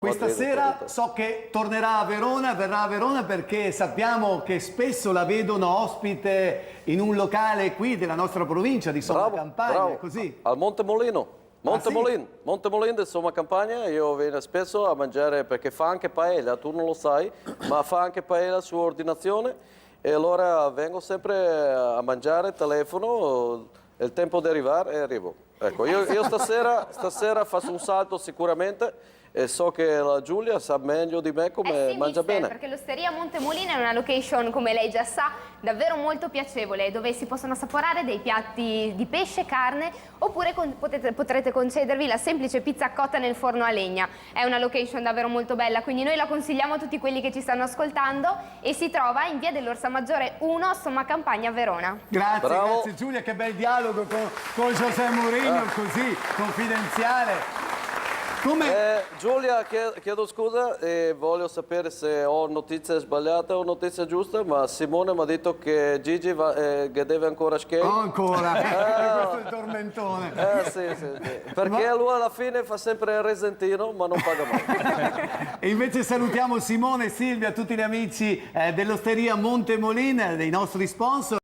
Questa sera so che tornerà a Verona, verrà a Verona perché sappiamo che spesso la vedono ospite in un locale qui della nostra provincia di Somma Campagna, è così? Al Monte Molino. Monte Molino di Somma Campagna, io vengo spesso a mangiare perché fa anche paella, tu non lo sai, ma fa anche paella su ordinazione e allora vengo sempre a mangiare, telefono, è il tempo di arrivare e arrivo. Ecco, io stasera faccio un salto sicuramente e so che la Giulia sa meglio di me come sì, mangia bene. Perché l'Osteria Monte Molino è una location, come lei già sa, davvero molto piacevole, dove si possono assaporare dei piatti di pesce, carne, oppure potrete concedervi la semplice pizza cotta nel forno a legna. È una location davvero molto bella, quindi noi la consigliamo a tutti quelli che ci stanno ascoltando e si trova in via dell'Orsa Maggiore 1, Somma Campagna, Verona. Grazie, Bravo. grazie Giulia, che bel dialogo con José Mourinho, così, confidenziale. Giulia, chiedo scusa e voglio sapere se ho notizie sbagliate o notizie giuste, ma Simone mi ha detto che Gigi che deve ancora skate. Oh, ancora, questo è il tormentone. Sì. Perché lui alla fine fa sempre il resentino, ma non paga mai. E invece salutiamo Simone e Silvia, tutti gli amici dell'Osteria Monte Molin, dei nostri sponsor.